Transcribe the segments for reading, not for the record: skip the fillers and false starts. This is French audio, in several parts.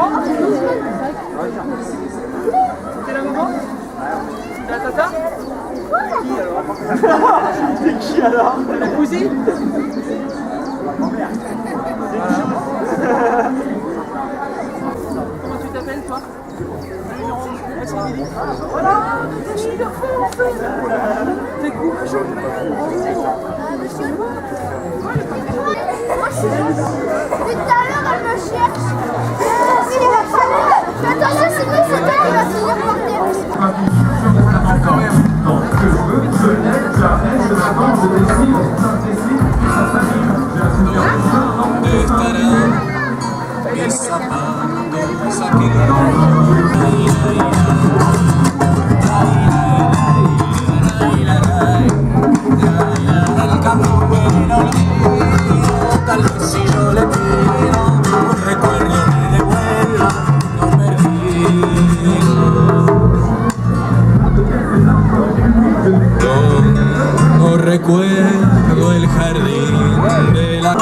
maman? C'était la maman? C'était la tata? Qui alors? C'est qui alors? La cousine? Comment tu t'appelles toi? Voilà! T'es cool? Depuis tout à l'heure, elle me cherche. Attention, sinon c'est toi qui vas finir par terre. Mis zapatos aquí el campo me lo olvido, tal vez si yo le pido un recuerdo me devuelva lo perdido. No recuerdo el jardín de la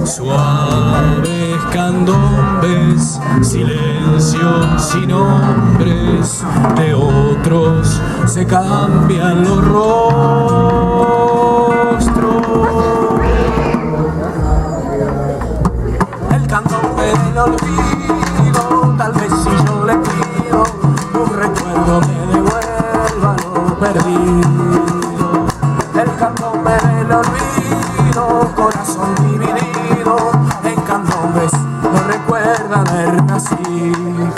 suaves candombes, silencios sin nombres de otros, se cambian los rostros. El candombe del olvido, tal vez si yo le pido un recuerdo me devuelva lo perdido. El candombe del olvido, corazón dividido en candombes, no recuerda haber nacido.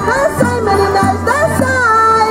Dançai, meninas, dançai,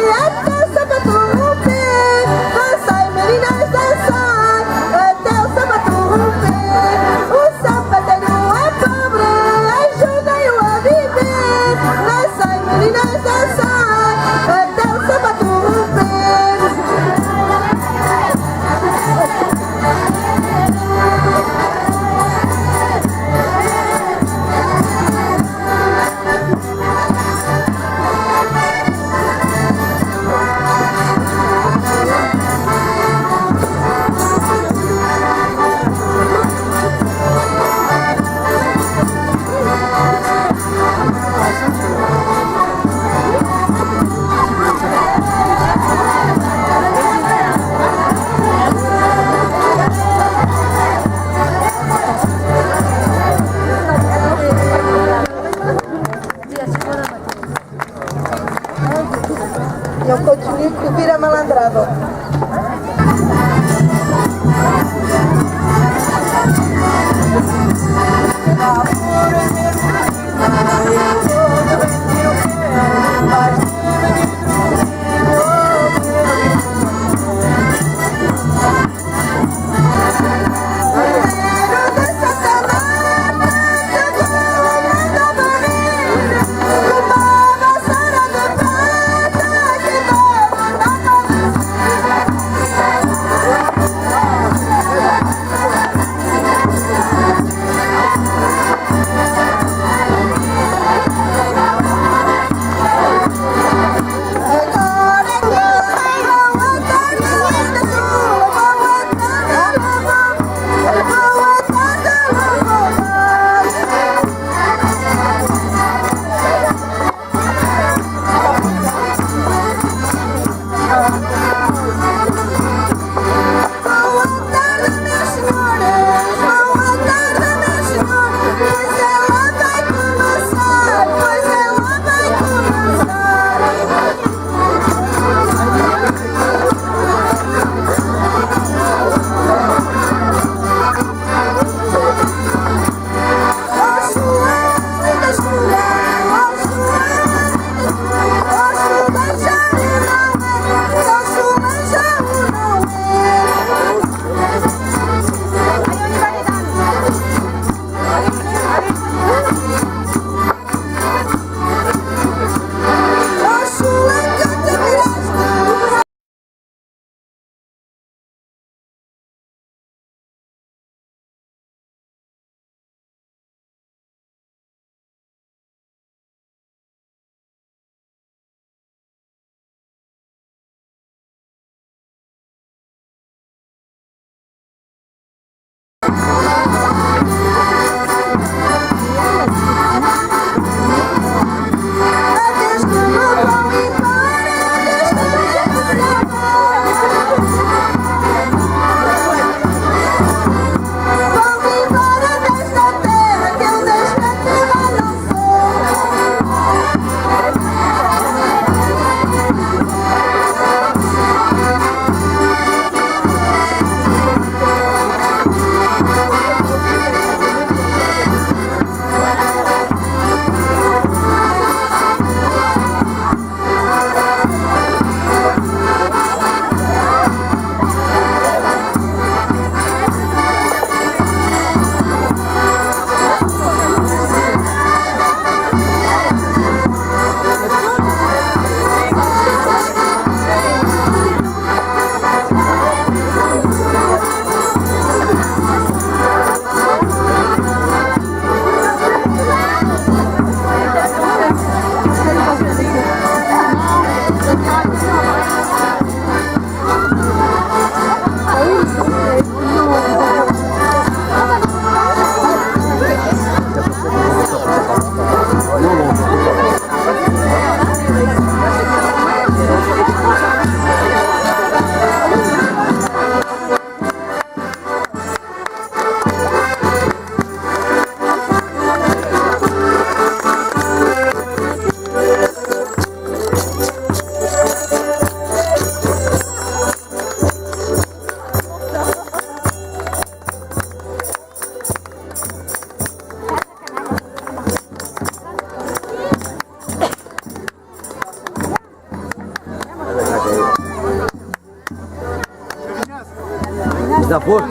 J'approche.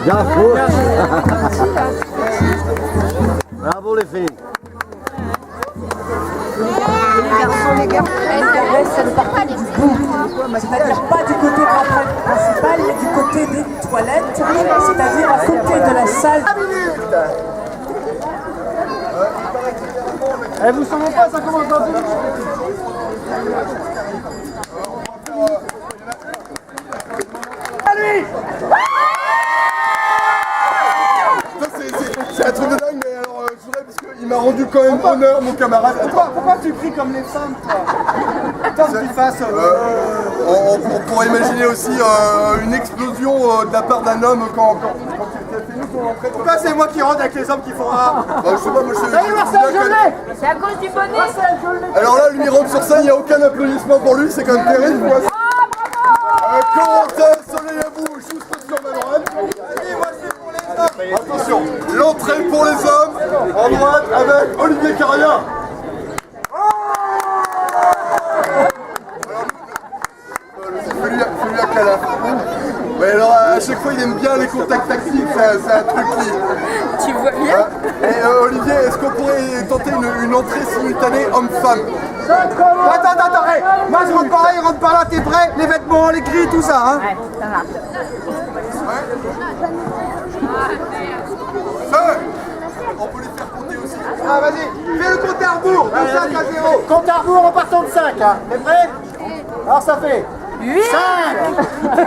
J'approche. Bravo les filles. C'est-à-dire pas du côté principal, mais du côté des toilettes, c'est-à-dire à côté de la salle. Eh, vous savez pas, ça commence dans 2 minutes. C'est un truc de dingue, mais alors je voudrais parce qu'il m'a rendu quand même honneur, mon camarade. Pourquoi tu cries comme les femmes, toi? Attends que tu fasses. On pourrait imaginer aussi une explosion de la part d'un homme quand il a fait nous son entrée. Pourquoi c'est moi qui rentre avec les hommes qui font ah? Je sais pas, moi je sais. Salut Marcel, je l'ai! C'est à cause du bonnet. Alors là, lui il rentre sur scène, il n'y a aucun applaudissement pour lui, c'est quand même terrible. Corentin, soleil à vous, juste sur ma droite. Allez, moi c'est pour les hommes. Attention, l'entrée pour les hommes, en droite avec Olivier Carrière. Fais-lui un câlin. Ouais, alors à chaque fois il aime bien les contacts tactiles, c'est un truc qui... Tu vois bien. Et Olivier, est-ce qu'on pourrait tenter une entrée simultanée homme-femme? Attends, hey, moi je rentre par là, il rentre par là, t'es prêt? Les vêtements, les grilles, tout ça, hein? Ouais, ça va. On peut les faire compter aussi. Ah, vas-y, fais le compte à rebours, de 5 à 0. Compte à rebours en partant de 5, hein. T'es prêt? Alors ça fait 8, 5, 0.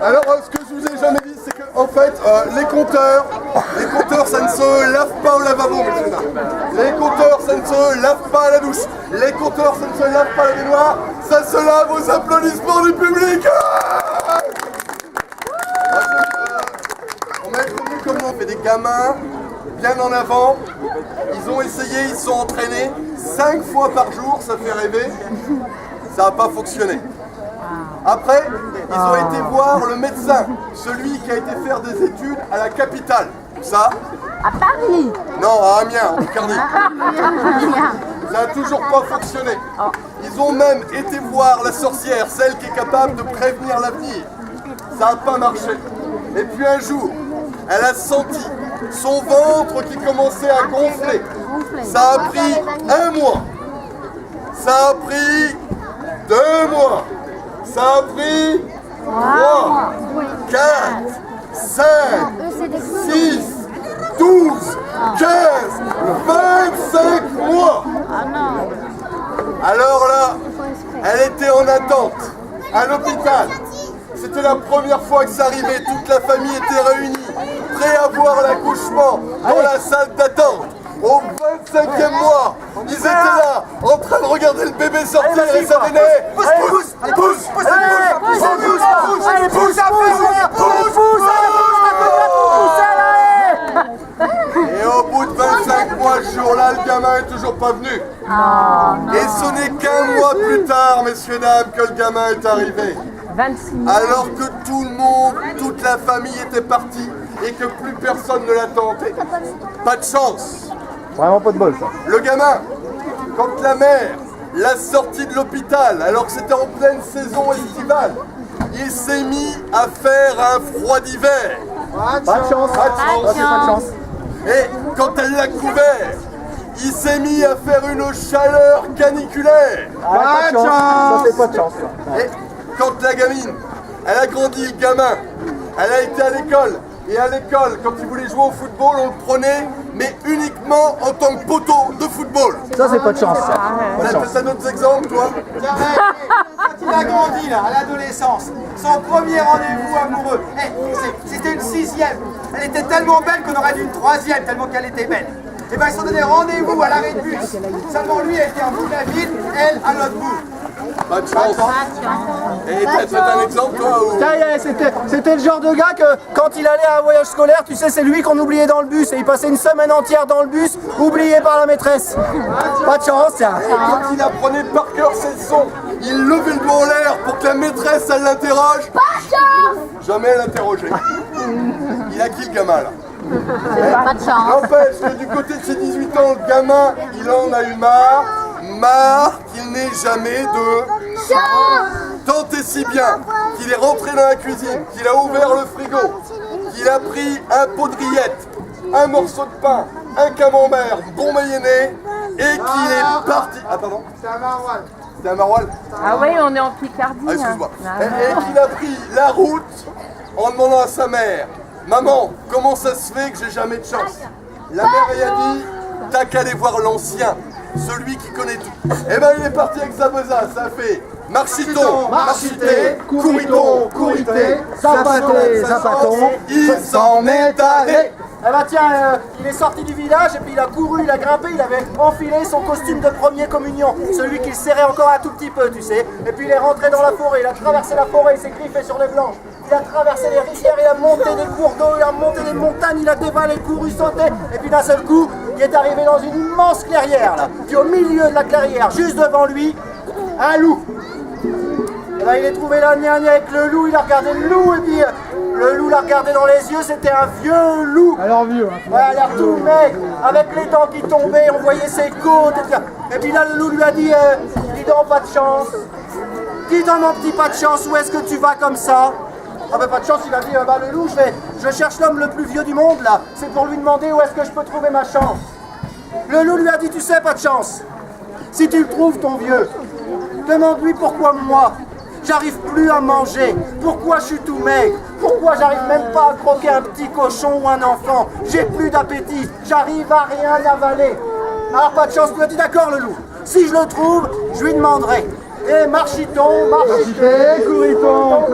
Alors, ce que je vous ai jamais dit, c'est qu'en fait, les compteurs, ça ne se lave pas au lavabo, messieurs dames. Les compteurs, ça ne se lave pas à la douche. Les compteurs, ça ne se lave pas à la baignoire. Ça se lave aux applaudissements du public. On a connu comment on fait des gamins bien en avant. Ils ont essayé, ils se sont entraînés 5 fois par jour, ça fait rêver. Ça n'a pas fonctionné. Après, ils ont été voir le médecin, celui qui a été faire des études à la capitale. Ça? À Paris. Non, à Amiens, en Picardie. Ça n'a toujours pas fonctionné. Ils ont même été voir la sorcière, celle qui est capable de prévenir l'avenir. Ça n'a pas marché. Et puis un jour, elle a senti son ventre qui commençait à gonfler. Ça a pris 1 mois. Ça a pris 2 mois. Ça a pris 3, 4, 5, 6, 12, 15, 25 mois. Alors là, elle était en attente à l'hôpital. C'était la première fois que ça arrivait. Toute la famille était réunie, prêts à voir l'accouchement dans la salle d'attente. Au 25e mois, ils étaient là, en train de regarder le bébé sortir et ça venait. Pousse, et au bout de 25 mois, ce jour-là, le gamin est toujours pas venu. Et ce n'est qu'un mois plus tard, messieurs, dames, que le gamin est arrivé. 26 mois. Alors que tout le monde, toute la famille était partie et que plus personne ne l'attendait. Pas de chance. Vraiment pas de bol, ça. Le gamin, quand la mère l'a sorti de l'hôpital, alors que c'était en pleine saison estivale, il s'est mis à faire un froid d'hiver. Pas de chance. Pas de chance. Et quand elle l'a couvert, il s'est mis à faire une chaleur caniculaire. Pas de chance. Ça, c'est pas de chance. Et quand la gamine, elle a grandi, le gamin, elle a été à l'école. Et à l'école, quand il voulait jouer au football, on le prenait, mais uniquement en tant que poteau de football. Ça, c'est pas de chance, ça. T'as d'autres exemples, toi? Quand il a grandi, là, à l'adolescence, son premier rendez-vous amoureux, c'était une 6e. Elle était tellement belle qu'on aurait dû une 3e, tellement qu'elle était belle. Et bien, ils se sont donné rendez-vous à l'arrêt de bus. Seulement lui a été en bout de la ville, elle à l'autre bout. Pas de chance. Et t'as un exemple, toi ou... C'était le genre de gars que quand il allait à un voyage scolaire, tu sais, c'est lui qu'on oubliait dans le bus et il passait une semaine entière dans le bus, oublié par la maîtresse. Pas de chance, tiens. Et quand il apprenait par cœur ses leçons, il levait le doigt en l'air pour que la maîtresse, elle l'interroge. Jamais elle l'interrogeait. Il a qui le gamin là? Pas de chance. N'empêche que du côté de ses 18 ans, le gamin, il en a eu marre qu'il n'ait jamais de tant et si bien qu'il est rentré dans la cuisine, qu'il a ouvert le frigo, qu'il a pris un pot de rillettes, un morceau de pain, un camembert, bon mayonnaise, et qu'il est parti. Ah pardon. C'est un maroilles. C'est un maroilles. Ah oui, on est en Picardie. Ah, excuse-moi. Et qu'il a pris la route en demandant à sa mère: maman, comment ça se fait que j'ai jamais de chance? La mère lui a dit: t'as qu'à aller voir l'ancien, celui qui connaît tout. Et ben il est parti avec sa besace, ça fait marchiton, marchité, couriton, courité, Zapaté, zapaton. il s'en est allé. Eh ben tiens, il est sorti du village et puis il a couru, il a grimpé, il avait enfilé son costume de première communion, celui qu'il serrait encore un tout petit peu, tu sais. Et puis il est rentré dans la forêt, il a traversé la forêt, il s'est griffé sur les blanches. Il a traversé les rivières, il a monté des cours d'eau, il a monté des montagnes, il a dévalé, couru, sauté. Et puis d'un seul coup, il est arrivé dans une immense clairière là. Puis au milieu de la clairière, juste devant lui, un loup. Et là il est trouvé là, avec le loup, il a regardé le loup et puis le loup l'a regardé dans les yeux, c'était un vieux loup. Alors vieux, hein. Ouais, il a tout maigre, avec les dents qui tombaient, on voyait ses côtes, etc. Et puis là, le loup lui a dit, dis donc, pas de chance. Dis donc, mon petit, pas de chance, où est-ce que tu vas comme ça? Ah ben pas de chance, il a dit, bah le loup, je cherche l'homme le plus vieux du monde, là. C'est pour lui demander où est-ce que je peux trouver ma chance. Le loup lui a dit, tu sais, pas de chance. Si tu le trouves, ton vieux, demande-lui pourquoi moi. J'arrive plus à manger. Pourquoi je suis tout maigre? Pourquoi j'arrive même pas à croquer un petit cochon ou un enfant? J'ai plus d'appétit. J'arrive à rien avaler. Alors pas de chance, tu as dit d'accord le loup. Si je le trouve, je lui demanderai. Et marchiton, marchité, couriton.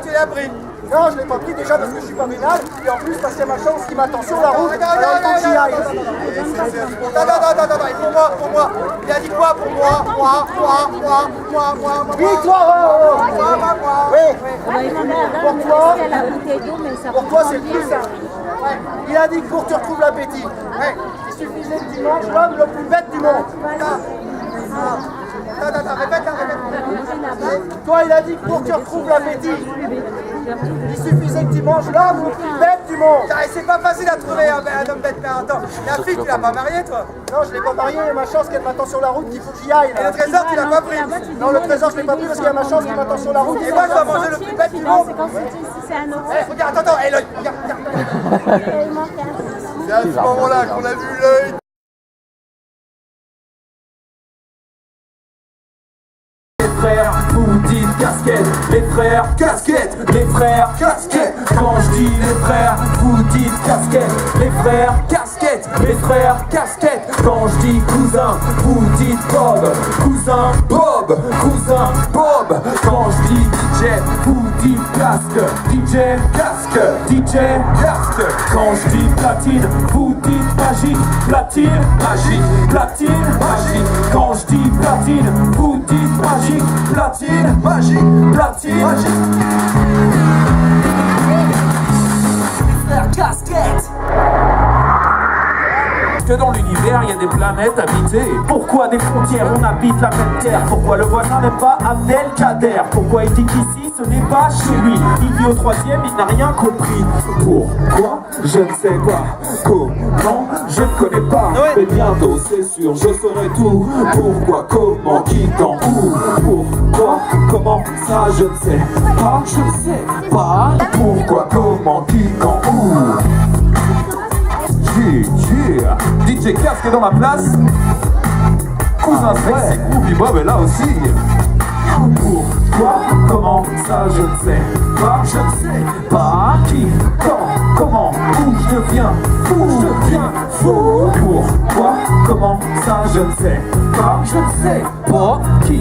Tu l'as pris. Non, je l'ai pas pris déjà parce que je suis pas vénal. Et en plus parce que ma chance qui m'attend sur la route. Alors il faut que j'y aille. Non, pour moi. Il a dit quoi pour moi? Moi. Oui, toi, oui. Pour toi, c'est plus simple. Ouais. Il a dit que pour que tu retrouves l'appétit, il suffisait que tu manges l'homme le plus bête du monde. Répète. Toi, il a dit que pour que tu retrouves l'appétit, il suffisait que tu manges l'homme le plus bête du monde. C'est pas facile à trouver un homme bête, mais attends. La fille, tu l'as pas mariée, toi? Non, je l'ai pas marié, ma chance qu'elle m'attend sur la route, qu'il faut que j'y aille. Et le trésor, tu l'as pas pris? Non, le trésor, je l'ai pas pris parce qu'il y a ma chance qui m'attend sur la route. Et moi, je dois manger le plus bête du monde. Regarde, attends, regarde. C'est à ce moment-là qu'on a vu l'œil. Frères, vous dites casquette, les frères, casquette, les frères, casquette. Quand je dis les frères, vous dites casquette, les frères, casquette, les frères, casquette. Quand je dis cousin, vous dites Bob, cousin Bob, cousin Bob. Quand je dis DJ, vous dites casque, DJ casque, DJ casque. Quand je dis platine, vous dites magique, platine, magique, platine, magique. Quand je dis platine, vous dites magique, platine, magique, platine, magique. Frère casquette. Que dans l'univers, il y a des planètes habitées. Pourquoi des frontières, on habite la même terre? Pourquoi le voisin n'aime pas Abdelkader? Pourquoi il dit qu'ici, ce n'est pas chez lui? Il vit au troisième, il n'a rien compris. Pourquoi? Je ne sais pas. Comment? Je ne connais pas. Mais bientôt, c'est sûr, je saurai tout. Pourquoi? Comment? Qui? Quand? Où? Pourquoi? Comment? Ça, je ne sais pas. Je ne sais pas. Pourquoi? Comment? Qui? Quand? Où? DJ Casque est dans la place. Cousin Sexy Groovy Bob est là aussi. Pourquoi? Comment? Ça je ne sais pas. Je ne sais pas. Qui? Quand? Comment? Où? Je deviens fou. Je deviens fou. Pourquoi? Comment? Ça je ne sais pas. Je ne sais pas. Qui?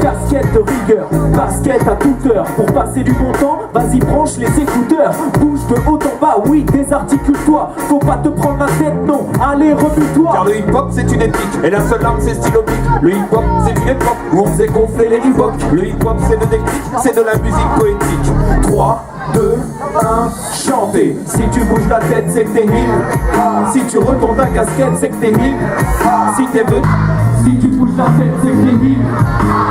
Casquette de rigueur, basket à toute heure. Pour passer du bon temps, vas-y branche les écouteurs. Bouge de haut en bas, oui, désarticule-toi. Faut pas te prendre la tête, non, allez remue-toi. Car le hip-hop c'est une éthique, et la seule arme c'est stylopique. Le hip-hop c'est une époque où on faisait gonfler les hip-hop. Le hip-hop c'est de technique, c'est de la musique poétique. 3, 2, 1, chanter. Si tu bouges la tête c'est que t'es hip. Si tu retournes ta casquette c'est que t'es hip. Si t'es venu Si tu bouges la tête, c'est crédible.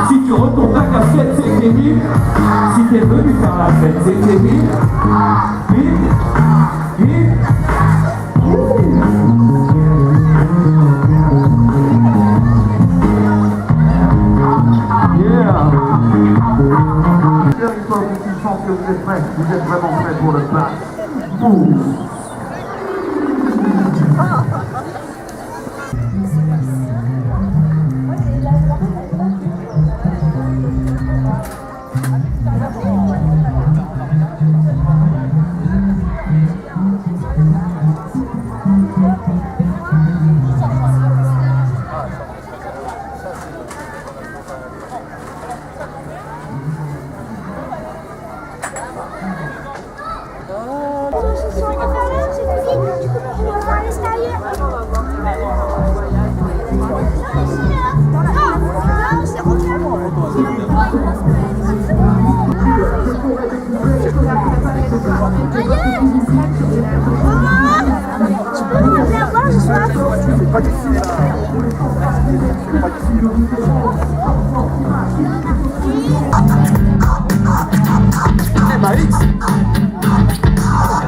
Si tu retournes ta casquette, c'est crédible. Si t'es venu faire la fête, c'est crédible. Que vous êtes prêts, vous êtes vraiment prêts pour le pas. Boum.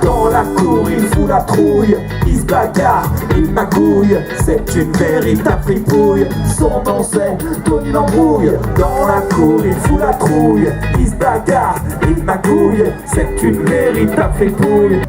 Dans la cour, il fout la trouille, il se bagarre, il magouille. C'est une véritable fripouille, son nom c'est Tony l'embrouille. Dans la cour, il fout la trouille, il se bagarre, il magouille. C'est une véritable fripouille.